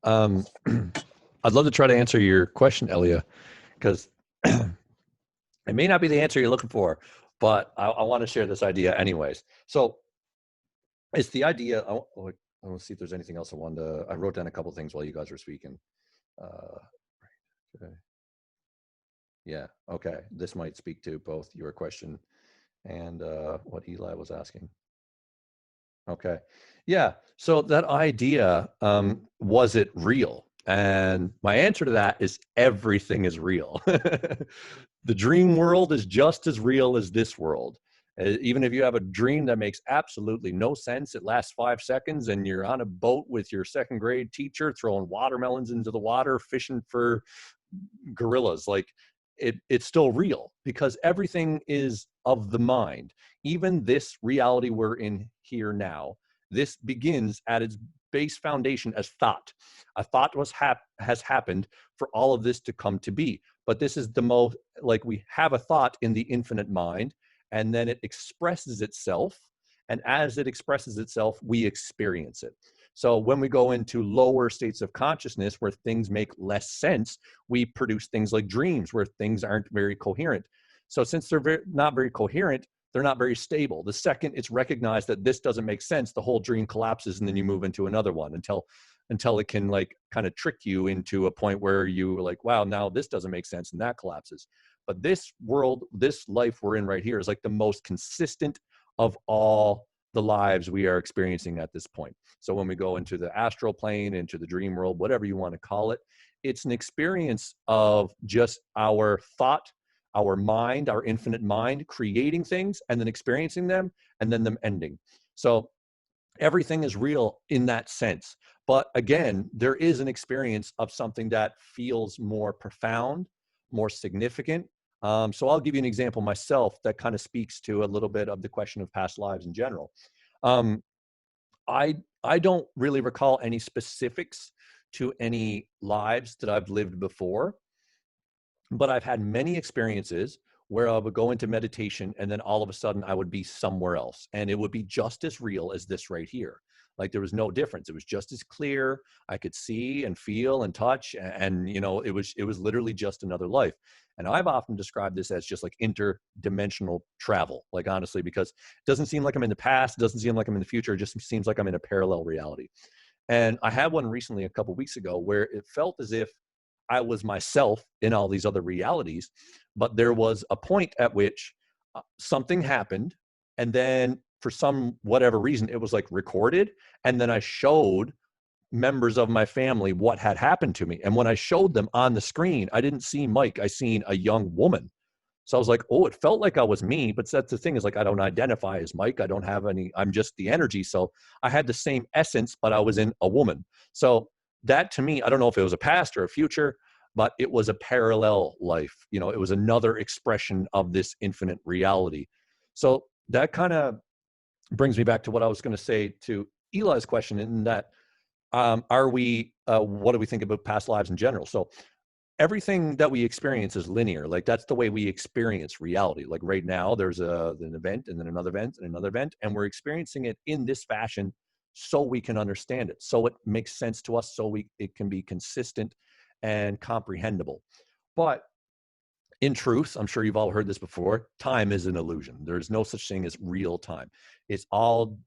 Um, I'd love to try to answer your question, Elia, because it may not be the answer you're looking for, but I want to share this idea anyways. So it's the idea. I want to see if there's anything else I wanted to. I wrote down a couple of things while you guys were speaking. Uh, okay. Yeah. Okay. This might speak to both your question and what Eli was asking. Okay. Yeah. So that idea, was it real? And my answer to that is everything is real. The dream world is just as real as this world. Even if you have a dream that makes absolutely no sense, it lasts 5 seconds, and you're on a boat with your second grade teacher throwing watermelons into the water, fishing for gorillas. Like it's still real because everything is of the mind. Even this reality we're in here now, this begins at its base foundation as thought. A thought has happened for all of this to come to be. But this is the most, like, we have a thought in the infinite mind, and then it expresses itself. And as it expresses itself, we experience it. So when we go into lower states of consciousness where things make less sense, we produce things like dreams where things aren't very coherent. So since they're not very coherent, they're not very stable. The second it's recognized that this doesn't make sense, the whole dream collapses, and then you move into another one until it can, like, kind of trick you into a point where you are like, wow, now this doesn't make sense, and that collapses. But this world, this life we're in right here is like the most consistent of all the lives we are experiencing at this point. So when we go into the astral plane, into the dream world, whatever you want to call it, it's an experience of just our thought, our mind, our infinite mind creating things and then experiencing them and then them ending. So everything is real in that sense. But again, there is an experience of something that feels more profound, more significant. So I'll give you an example myself that kind of speaks to a little bit of the question of past lives in general. Um, I don't really recall any specifics to any lives that I've lived before, but I've had many experiences where I would go into meditation and then all of a sudden I would be somewhere else, and it would be just as real as this right here. Like there was no difference. It was just as clear. I could see and feel and touch, and it was literally just another life. And I've often described this as just like interdimensional travel, like honestly, because it doesn't seem like I'm in the past, it doesn't seem like I'm in the future, it just seems like I'm in a parallel reality. And I had one recently a couple of weeks ago where it felt as if I was myself in all these other realities, but there was a point at which something happened, and then for some whatever reason it was like recorded, and then I showed members of my family what had happened to me. And when I showed them on the screen, I didn't see Mike, I seen a young woman. So I was like, oh, it felt like I was me, but that's the thing, is like I don't identify as Mike. I don't have any, I'm just the energy. So I had the same essence, but I was in a woman. So that to me, I don't know if it was a past or a future, but it was a parallel life. It was another expression of this infinite reality. So that kind of brings me back to what I was going to say to Eli's question, in that what do we think about past lives in general? So everything that we experience is linear. Like that's the way we experience reality. Like right now there's an event and then another event and another event, and we're experiencing it in this fashion so we can understand it, so it makes sense to us, so it can be consistent and comprehensible. But in truth, I'm sure you've all heard this before, time is an illusion. There's no such thing as real time. It's all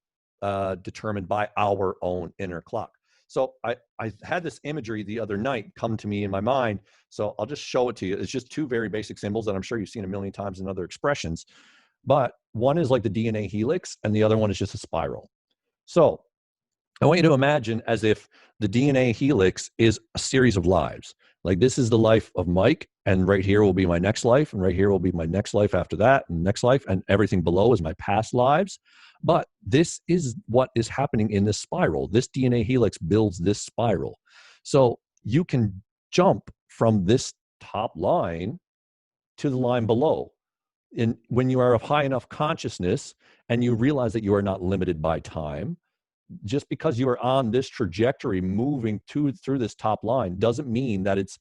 determined by our own inner clock. So I had this imagery the other night come to me in my mind. So I'll just show it to you. It's just two very basic symbols that I'm sure you've seen a million times in other expressions. But one is like the DNA helix, and the other one is just a spiral. So I want you to imagine as if the DNA helix is a series of lives. Like this is the life of Mike, and right here will be my next life, and right here will be my next life after that, and next life, and everything below is my past lives. But this is what is happening in this spiral. This DNA helix builds this spiral. So you can jump from this top line to the line below. And when you are of high enough consciousness and you realize that you are not limited by time, just because you are on this trajectory moving through this top line doesn't mean that it's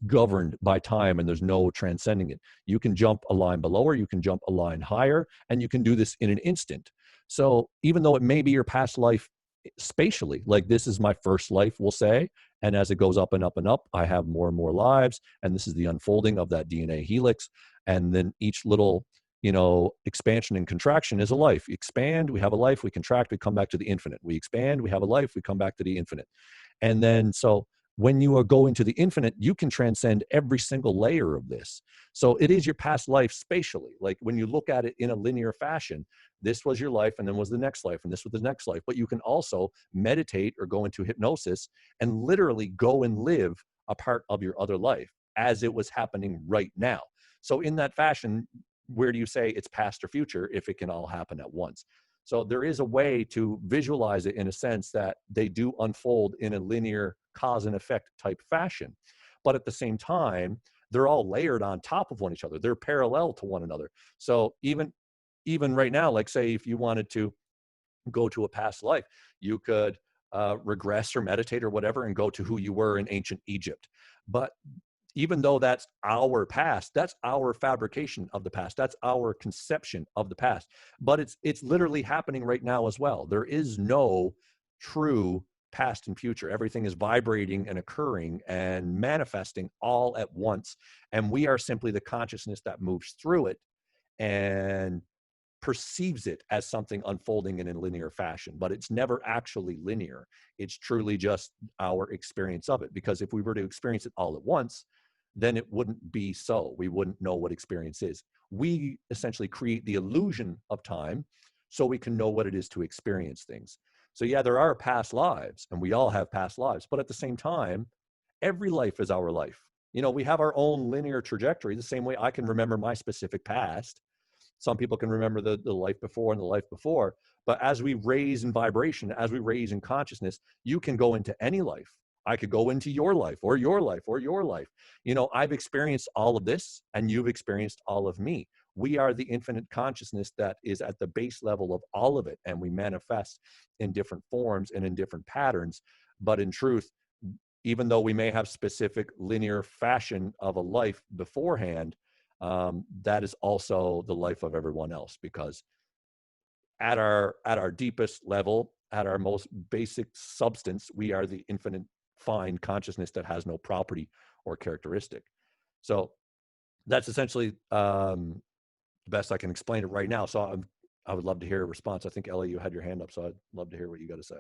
governed by time and there's no transcending it. You can jump a line below, or you can jump a line higher, and you can do this in an instant. So even though it may be your past life spatially. Like, this is my first life, we'll say, and as it goes up and up and up, I have more and more lives, and this is the unfolding of that DNA helix. And then each little, expansion and contraction is a life. We expand, we have a life. We contract, we come back to the infinite. We expand, we have a life. We come back to the infinite. And then, so when you are going to the infinite, you can transcend every single layer of this. So it is your past life spatially. Like, when you look at it in a linear fashion, this was your life, and then was the next life, and this was the next life. But you can also meditate or go into hypnosis and literally go and live a part of your other life as it was happening right now. So in that fashion, where do you say it's past or future if it can all happen at once? So there is a way to visualize it in a sense that they do unfold in a linear cause and effect type fashion. But at the same time, they're all layered on top of one each other. They're parallel to one another. So even right now, like, say if you wanted to go to a past life, you could regress or meditate or whatever and go to who you were in ancient Egypt. But even though that's our past, that's our fabrication of the past, that's our conception of the past, but it's literally happening right now as well. There is no true past and future. Everything is vibrating and occurring and manifesting all at once, and we are simply the consciousness that moves through it and perceives it as something unfolding in a linear fashion, but it's never actually linear. It's truly just our experience of it. Because if we were to experience it all at once, then it wouldn't be so. We wouldn't know what experience is. We essentially create the illusion of time so we can know what it is to experience things. So yeah, there are past lives, and we all have past lives, but at the same time, every life is our life. We have our own linear trajectory, the same way I can remember my specific past. Some people can remember the life before and the life before. But as we raise in vibration, as we raise in consciousness, you can go into any life. I could go into your life or your life or your life. I've experienced all of this, and you've experienced all of me. We are the infinite consciousness that is at the base level of all of it, and we manifest in different forms and in different patterns. But in truth, even though we may have specific linear fashion of a life beforehand, that is also the life of everyone else, because at our deepest level, at our most basic substance, we are the infinite fine consciousness that has no property or characteristic. So that's essentially the best I can explain it right now. So I would love to hear a response. I think Ellie, you had your hand up, so I'd love to hear what you got to say.